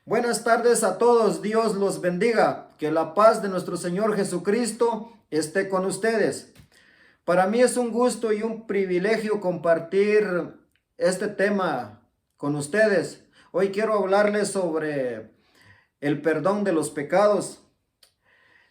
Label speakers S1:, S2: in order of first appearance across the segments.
S1: Buenas tardes a todos, Dios los bendiga, que la paz de nuestro Señor Jesucristo esté con ustedes. Para mí es un gusto y un privilegio compartir este tema con ustedes. Hoy quiero hablarles sobre el perdón de los pecados.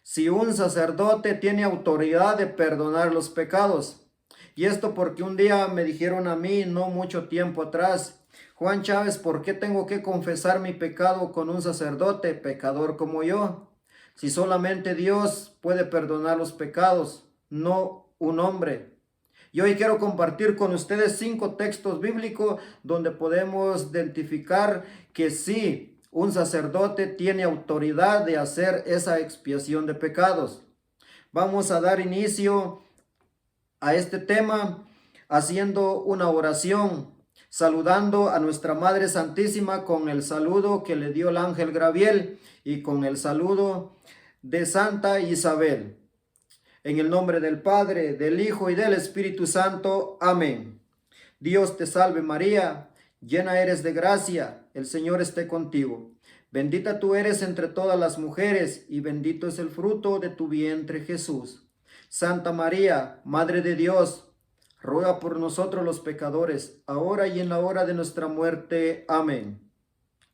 S1: Si un sacerdote tiene autoridad de perdonar los pecados. Y esto porque un día me dijeron a mí, no mucho tiempo atrás: Juan Chávez, ¿por qué tengo que confesar mi pecado con un sacerdote, pecador como yo? Si solamente Dios puede perdonar los pecados, no un hombre. Y hoy quiero compartir con ustedes 5 textos bíblicos donde podemos identificar que sí, un sacerdote tiene autoridad de hacer esa expiación de pecados. Vamos a dar inicio a este tema haciendo una oración, saludando a nuestra Madre Santísima con el saludo que le dio el ángel Gabriel y con el saludo de Santa Isabel. En el nombre del Padre, del Hijo y del Espíritu Santo. Amén. Dios te salve María, llena eres de gracia, el Señor esté contigo. Bendita tú eres entre todas las mujeres y bendito es el fruto de tu vientre Jesús. Santa María, Madre de Dios, ruega por nosotros los pecadores, ahora y en la hora de nuestra muerte. Amén.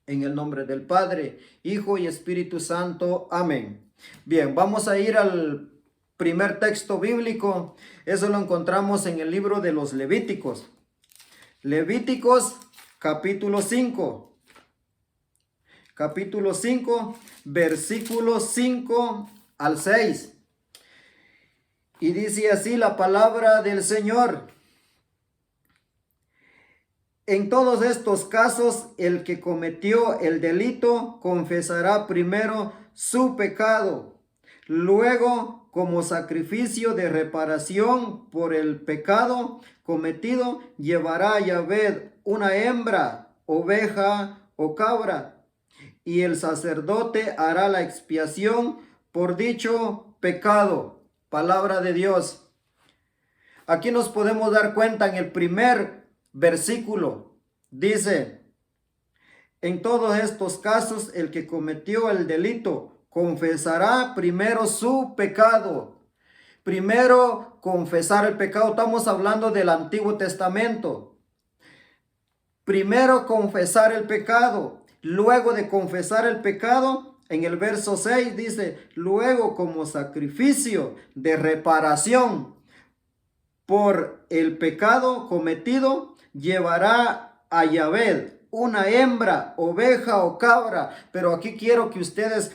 S1: En el nombre del Padre, Hijo y Espíritu Santo. Amén. Bien, vamos a ir al primer texto bíblico. Eso lo encontramos en el libro de los Levíticos. Levíticos capítulo 5. Capítulo 5, versículos 5 al 6. Y dice así la palabra del Señor: en todos estos casos, el que cometió el delito confesará primero su pecado. Luego, como sacrificio de reparación por el pecado cometido, llevará a Yahvé una hembra, oveja o cabra, y el sacerdote hará la expiación por dicho pecado. Palabra de Dios. Aquí nos podemos dar cuenta en el primer versículo. Dice: en todos estos casos, el que cometió el delito confesará primero su pecado. Primero, confesar el pecado. Estamos hablando del Antiguo Testamento. Primero, confesar el pecado. Luego de confesar el pecado, en el verso 6 dice: luego, como sacrificio de reparación por el pecado cometido, llevará a Yahvé una hembra, oveja o cabra. Pero aquí quiero que ustedes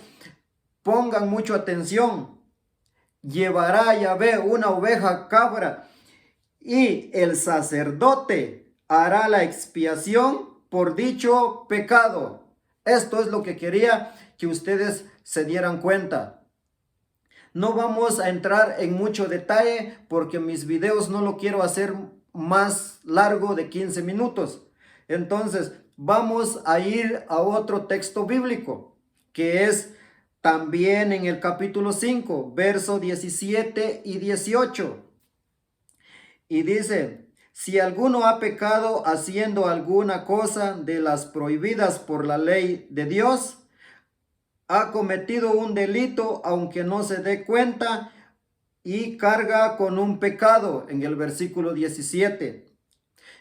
S1: pongan mucha atención. Llevará a Yahvé una oveja cabra, y el sacerdote hará la expiación por dicho pecado. Esto es lo que quería que ustedes se dieran cuenta. No vamos a entrar en mucho detalle porque mis videos no lo quiero hacer más largo de 15 minutos. Entonces vamos a ir a otro texto bíblico que es también en el capítulo 5, verso 17 y 18. Y dice: si alguno ha pecado haciendo alguna cosa de las prohibidas por la ley de Dios, ha cometido un delito aunque no se dé cuenta y carga con un pecado, en el versículo 17.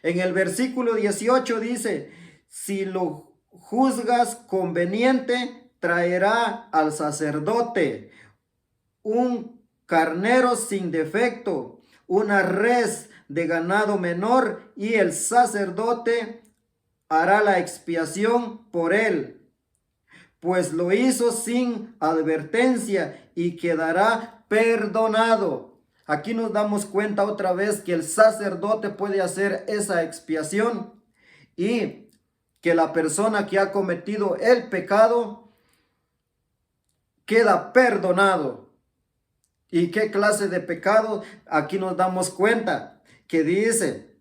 S1: En el versículo 18 dice: si lo juzgas conveniente, traerá al sacerdote un carnero sin defecto, una res de ganado menor, y el sacerdote hará la expiación por él, pues lo hizo sin advertencia y quedará perdonado. Aquí nos damos cuenta otra vez que el sacerdote puede hacer esa expiación y que la persona que ha cometido el pecado queda perdonado. ¿Y qué clase de pecado? Aquí nos damos cuenta que dice: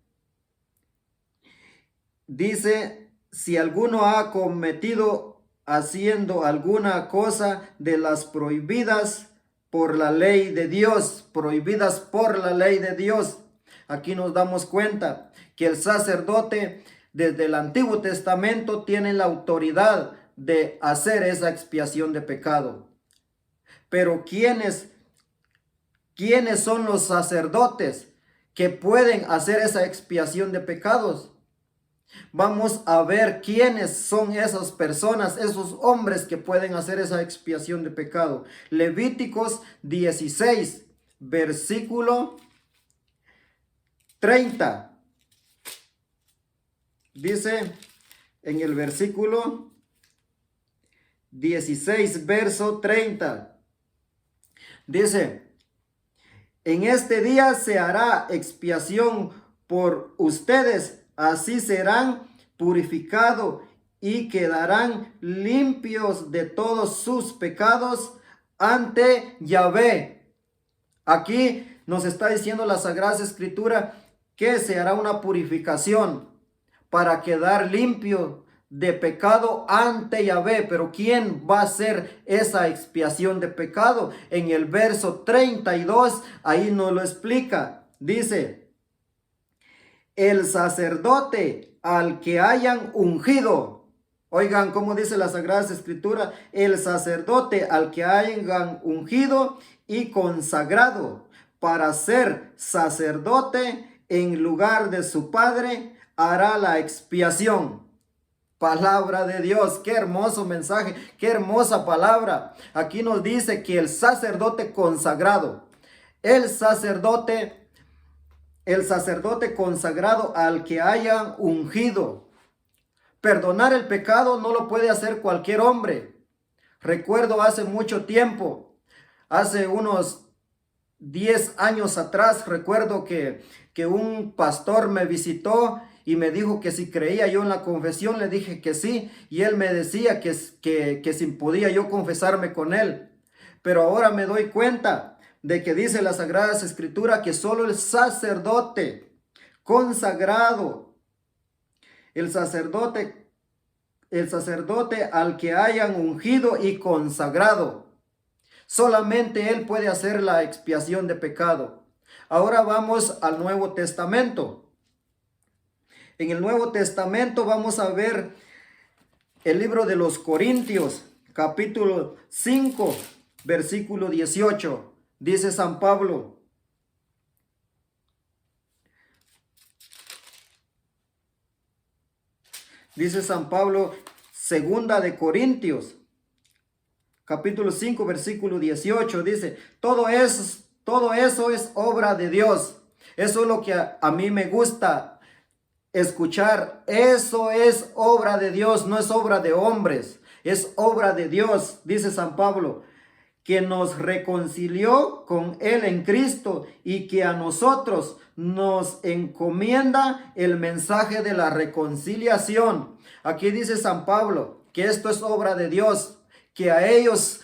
S1: si alguno ha cometido haciendo alguna cosa de las prohibidas por la ley de Dios, prohibidas por la ley de Dios. Aquí nos damos cuenta que el sacerdote desde el Antiguo Testamento tiene la autoridad de hacer esa expiación de pecado. Pero ¿quiénes son los sacerdotes que pueden hacer esa expiación de pecados? Vamos a ver quiénes son esas personas, esos hombres que pueden hacer esa expiación de pecado. Levíticos 16, versículo 30. Dice en el versículo 16, verso 30. Dice: en este día se hará expiación por ustedes, así serán purificados y quedarán limpios de todos sus pecados ante Yahvé. Aquí nos está diciendo la Sagrada Escritura que se hará una purificación para quedar limpio de pecado ante Yahvé. Pero ¿quién va a hacer esa expiación de pecado? En el verso 32, ahí nos lo explica. Dice: el sacerdote al que hayan ungido. Oigan cómo dice la Sagrada Escritura: el sacerdote al que hayan ungido y consagrado para ser sacerdote en lugar de su padre, hará la expiación. Palabra de Dios, qué hermoso mensaje, qué hermosa palabra. Aquí nos dice que el sacerdote consagrado, el sacerdote consagrado al que hayan ungido. Perdonar el pecado no lo puede hacer cualquier hombre. Recuerdo hace mucho tiempo, hace unos 10 años atrás, recuerdo que un pastor me visitó y me dijo que si creía yo en la confesión. Le dije que sí, y él me decía que si podía yo confesarme con él. Pero ahora me doy cuenta de que dice la Sagrada Escritura que solo el sacerdote consagrado, el sacerdote al que hayan ungido y consagrado, solamente él puede hacer la expiación de pecado. Ahora vamos al Nuevo Testamento. En el Nuevo Testamento vamos a ver el libro de los Corintios, capítulo 5, versículo 18. Dice San Pablo: segunda de Corintios, capítulo 5, versículo 18, dice: todo eso es obra de Dios. Eso es lo que a mí me gusta escuchar. Eso es obra de Dios, no es obra de hombres, es obra de Dios, dice San Pablo, que nos reconcilió con Él en Cristo y que a nosotros nos encomienda el mensaje de la reconciliación. Aquí dice San Pablo que esto es obra de Dios, que a ellos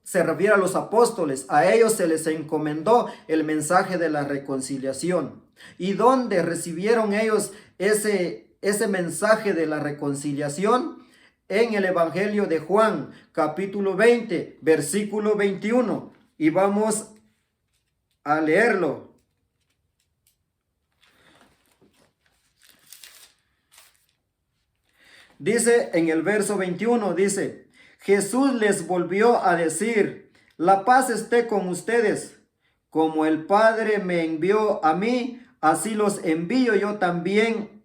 S1: se refiere a los apóstoles, a ellos se les encomendó el mensaje de la reconciliación. ¿Y dónde recibieron ellos ese mensaje de la reconciliación? En el Evangelio de Juan, capítulo 20, versículo 21. Y vamos a leerlo. Dice en el verso 21, dice: Jesús les volvió a decir: la paz esté con ustedes. Como el Padre me envió a mí, así los envío yo también.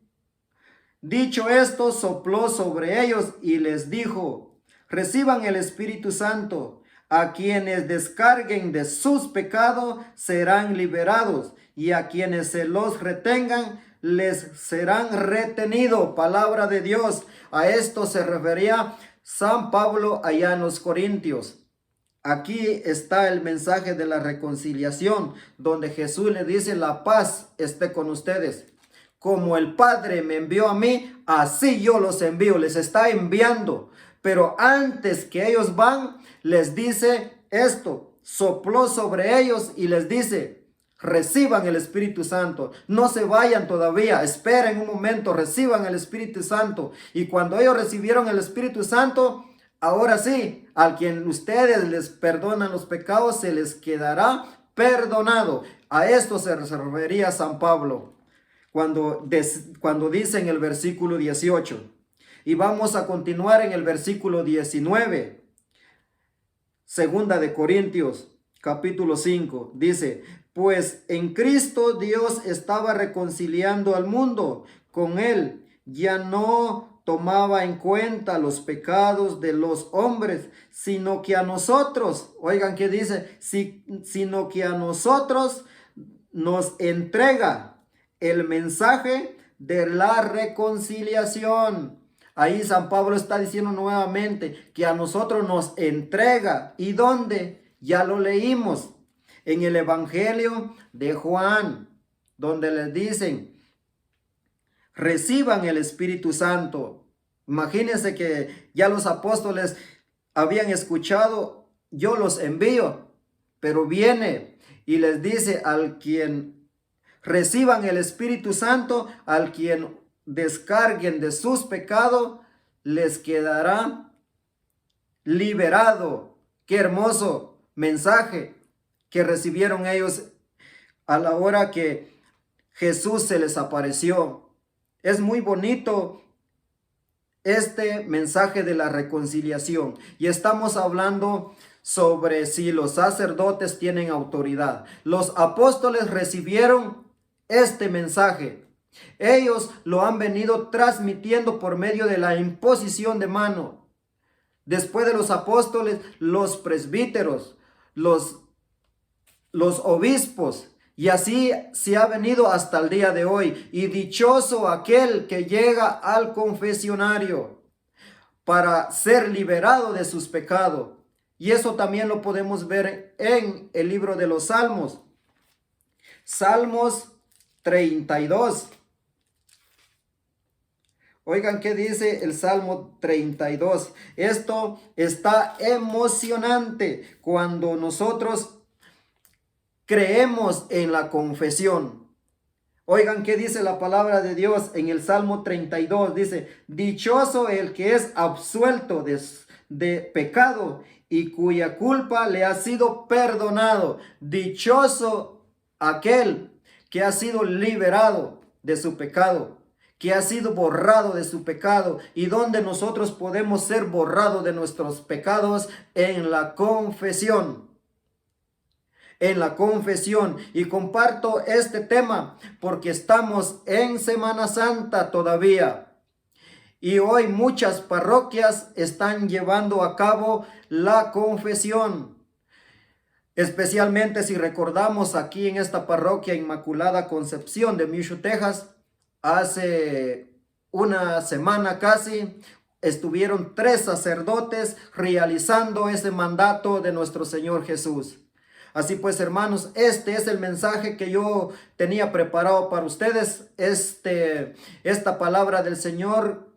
S1: Dicho esto, sopló sobre ellos y les dijo: reciban el Espíritu Santo. A quienes descarguen de sus pecados serán liberados, y a quienes se los retengan les serán retenidos. Palabra de Dios. A esto se refería San Pablo allá en los Corintios. Aquí está el mensaje de la reconciliación, donde Jesús le dice: la paz esté con ustedes. Como el Padre me envió a mí, así yo los envío. Les está enviando. Pero antes que ellos van, les dice esto: sopló sobre ellos y les dice: reciban el Espíritu Santo. No se vayan todavía, esperen un momento, reciban el Espíritu Santo. Y cuando ellos recibieron el Espíritu Santo, ahora sí, a quien ustedes les perdonan los pecados, se les quedará perdonado. A esto se refería San Pablo cuando dice en el versículo 18: Y vamos a continuar en el versículo 19. Segunda de Corintios, capítulo 5, dice, pues en Cristo Dios estaba reconciliando al mundo con él, ya no tomaba en cuenta los pecados de los hombres, sino que a nosotros, oigan qué dice, sino que a nosotros nos entrega el mensaje de la reconciliación. Ahí San Pablo está diciendo nuevamente que a nosotros nos entrega. ¿Y dónde? Ya lo leímos en el Evangelio de Juan, donde les dicen, reciban el Espíritu Santo. Imagínense que ya los apóstoles habían escuchado, yo los envío, pero viene y les dice al quien reciban el Espíritu Santo, al quien descarguen de sus pecados, les quedará liberado. Qué hermoso mensaje que recibieron ellos a la hora que Jesús se les apareció. Es muy bonito este mensaje de la reconciliación. Y estamos hablando sobre si los sacerdotes tienen autoridad. Los apóstoles recibieron este mensaje. Ellos lo han venido transmitiendo por medio de la imposición de mano. Después de los apóstoles, los presbíteros, los obispos, y así se ha venido hasta el día de hoy. Y dichoso aquel que llega al confesionario para ser liberado de sus pecados. Y eso también lo podemos ver en el libro de los Salmos. Salmos 32. Oigan qué dice el Salmo 32. Esto está emocionante cuando nosotros creemos en la confesión. Oigan qué dice la palabra de Dios en el Salmo 32. Dice, dichoso el que es absuelto de pecado y cuya culpa le ha sido perdonado. Dichoso aquel que ha sido liberado de su pecado, que ha sido borrado de su pecado. ¿Y donde nosotros podemos ser borrados de nuestros pecados? En la confesión. En la confesión. Y comparto este tema porque estamos en Semana Santa todavía. Y hoy muchas parroquias están llevando a cabo la confesión. Especialmente si recordamos aquí en esta parroquia Inmaculada Concepción de Michoacán, Texas, hace una semana casi, estuvieron 3 sacerdotes realizando ese mandato de nuestro Señor Jesús. Así pues, hermanos, este es el mensaje que yo tenía preparado para ustedes. Esta palabra del Señor,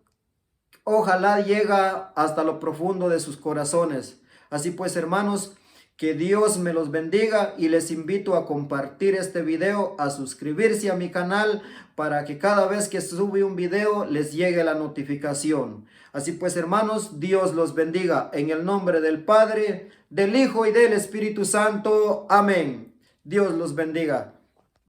S1: ojalá llega hasta lo profundo de sus corazones. Así pues, hermanos, que Dios me los bendiga y les invito a compartir este video, a suscribirse a mi canal para que cada vez que sube un video les llegue la notificación. Así pues, hermanos, Dios los bendiga en el nombre del Padre, del Hijo y del Espíritu Santo. Amén. Dios los bendiga.